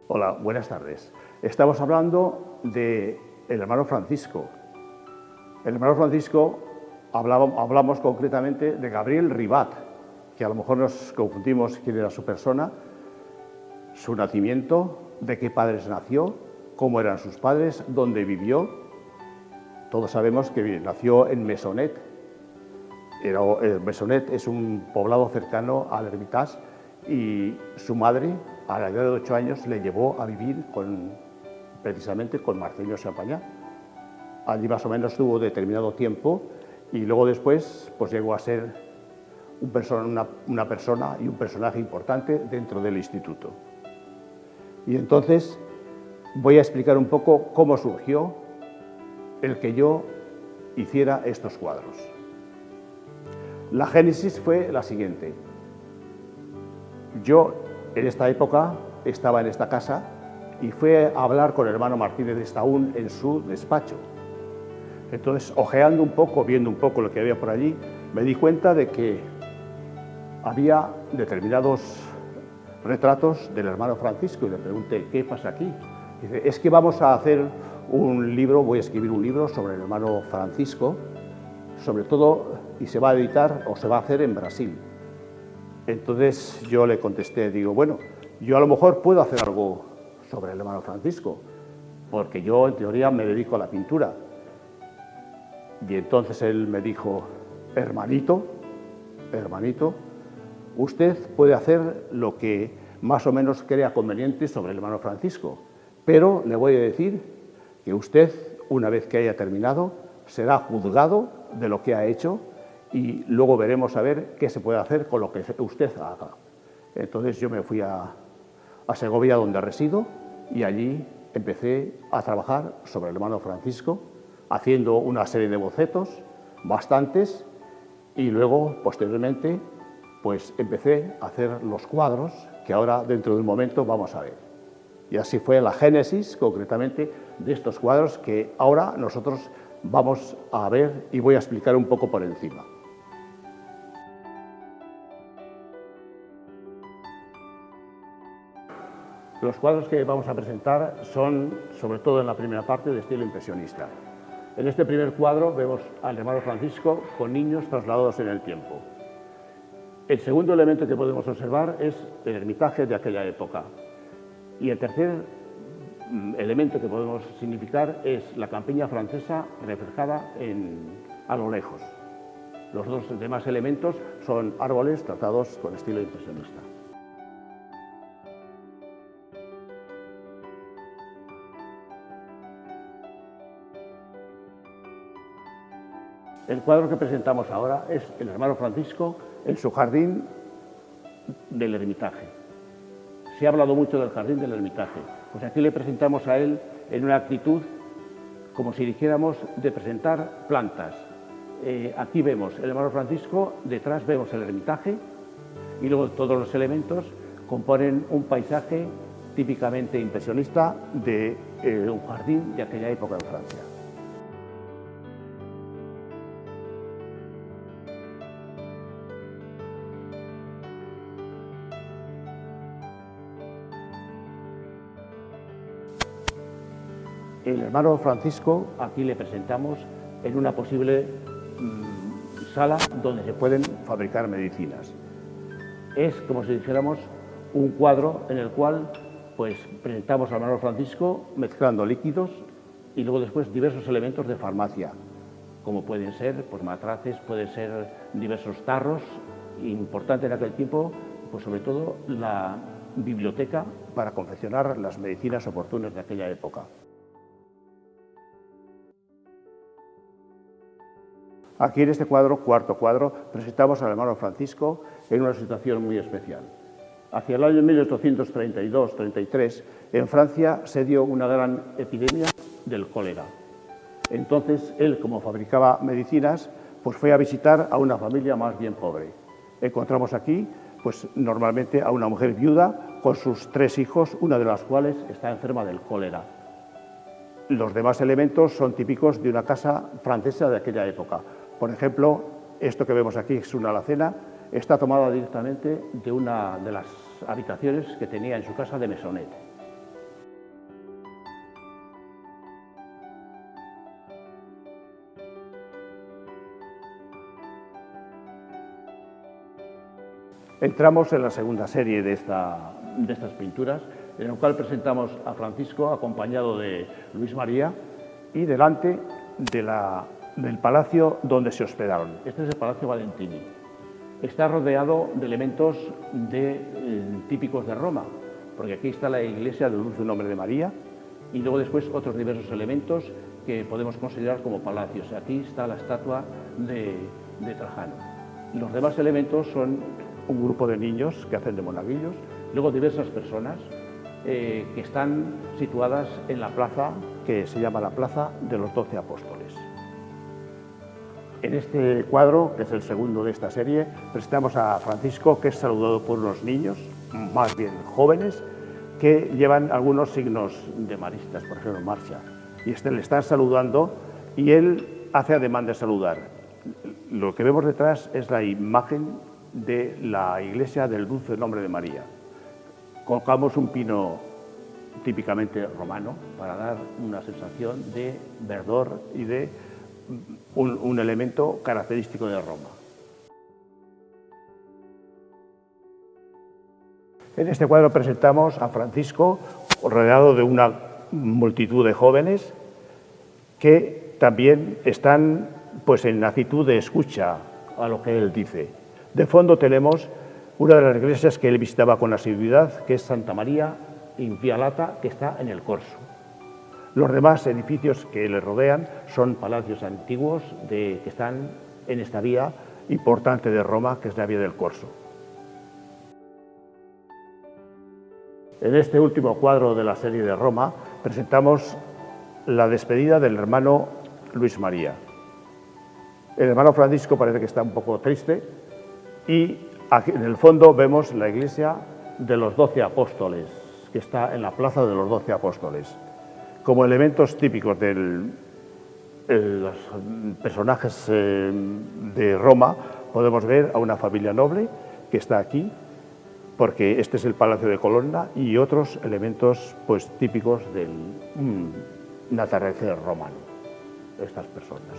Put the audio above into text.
Hola, buenas tardes. Estamos hablando del hermano Francisco. El hermano Francisco hablamos concretamente de Gabriel Ribat, que a lo mejor nos confundimos quién era su persona, su nacimiento, de qué padres nació, cómo eran sus padres, dónde vivió. Todos sabemos que nació en Mesonet. Mesonet es un poblado cercano al Hermitage y su madre, a la edad de 8 años, le llevó a vivir precisamente con Marcelino Champagnat. Allí más o menos estuvo determinado tiempo y luego después pues llegó a ser una persona y un personaje importante dentro del instituto. Y entonces voy a explicar un poco cómo surgió el que yo hiciera estos cuadros. La génesis fue la siguiente. Yo en esta época estaba en esta casa y fui a hablar con el hermano Martínez de Estaún en su despacho. Entonces, ojeando un poco, viendo un poco lo que había por allí, me di cuenta de que había determinados retratos del hermano Francisco y le pregunté, ¿qué pasa aquí? Dice, es que vamos a hacer un libro, voy a escribir un libro sobre el hermano Francisco, sobre todo, y se va a editar o se va a hacer en Brasil. Entonces yo le contesté, digo, bueno, yo a lo mejor puedo hacer algo sobre el hermano Francisco, porque yo en teoría me dedico a la pintura. Y entonces él me dijo, hermanito, usted puede hacer lo que más o menos crea conveniente sobre el hermano Francisco, pero le voy a decir que usted, una vez que haya terminado, será juzgado de lo que ha hecho y luego veremos a ver qué se puede hacer con lo que usted haga. Entonces yo me fui a Segovia, donde resido, y allí empecé a trabajar sobre el hermano Francisco, haciendo una serie de bocetos, bastantes, y luego, posteriormente, pues empecé a hacer los cuadros que ahora, dentro de un momento, vamos a ver. Y así fue la génesis, concretamente, de estos cuadros que ahora nosotros vamos a ver y voy a explicar un poco por encima. Los cuadros que vamos a presentar son, sobre todo en la primera parte, de estilo impresionista. En este primer cuadro vemos al hermano Francisco con niños trasladados en el tiempo. El segundo elemento que podemos observar es el ermitaje de aquella época. Y el tercer elemento que podemos significar es la campiña francesa reflejada a lo lejos. Los dos demás elementos son árboles tratados con estilo impresionista. El cuadro que presentamos ahora es el hermano Francisco en su jardín del Ermitaje. Se ha hablado mucho del jardín del Ermitaje, pues aquí le presentamos a él en una actitud como si dijéramos de presentar plantas. Aquí vemos el hermano Francisco, detrás vemos el Ermitaje y luego todos los elementos componen un paisaje típicamente impresionista de un jardín de aquella época en Francia. El hermano Francisco aquí le presentamos en una posible sala donde se pueden fabricar medicinas. Es como si dijéramos un cuadro en el cual pues, presentamos al hermano Francisco mezclando líquidos y luego después diversos elementos de farmacia, como pueden ser pues, matraces, pueden ser diversos tarros. Importante en aquel tiempo, pues sobre todo la biblioteca para confeccionar las medicinas oportunas de aquella época. Aquí en este cuadro, cuarto cuadro, presentamos al hermano Francisco en una situación muy especial. Hacia el año 1832-33, en Francia se dio una gran epidemia del cólera. Entonces, él, como fabricaba medicinas, pues fue a visitar a una familia más bien pobre. Encontramos aquí, pues normalmente a una mujer viuda con sus 3 hijos, una de las cuales está enferma del cólera. Los demás elementos son típicos de una casa francesa de aquella época. Por ejemplo, esto que vemos aquí es una alacena, está tomada directamente de una de las habitaciones que tenía en su casa de Mesonet. Entramos en la segunda serie de estas pinturas, en la cual presentamos a Francisco acompañado de Luis María y delante del palacio donde se hospedaron. Este es el Palacio Valentini. Está rodeado de elementos típicos de Roma, porque aquí está la iglesia del Dulce Nombre de María y luego después otros diversos elementos que podemos considerar como palacios. Aquí está la estatua de Trajano. Los demás elementos son un grupo de niños que hacen de monaguillos, luego diversas personas que están situadas en la plaza que se llama la Plaza de los 12 Apóstoles. En este cuadro, que es el segundo de esta serie, presentamos a Francisco, que es saludado por unos niños, más bien jóvenes, que llevan algunos signos de maristas, por ejemplo, marcha. Y le están saludando y él hace ademán de saludar. Lo que vemos detrás es la imagen de la iglesia del Dulce Nombre de María. Colocamos un pino típicamente romano para dar una sensación de verdor y de un elemento característico de Roma. En este cuadro presentamos a Francisco rodeado de una multitud de jóvenes que también están pues, en actitud de escucha a lo que él dice. De fondo tenemos una de las iglesias que él visitaba con asiduidad, que es Santa María in Via Lata, que está en el Corso. Los demás edificios que le rodean son palacios antiguos que están en esta vía importante de Roma, que es la vía del Corso. En este último cuadro de la serie de Roma presentamos la despedida del hermano Luis María. El hermano Francisco parece que está un poco triste y aquí en el fondo vemos la iglesia de los 12 apóstoles, que está en la plaza de los 12 apóstoles. Como elementos típicos de los personajes de Roma, podemos ver a una familia noble que está aquí, porque este es el Palacio de Colonna, y otros elementos pues, típicos del atardecer romano, estas personas.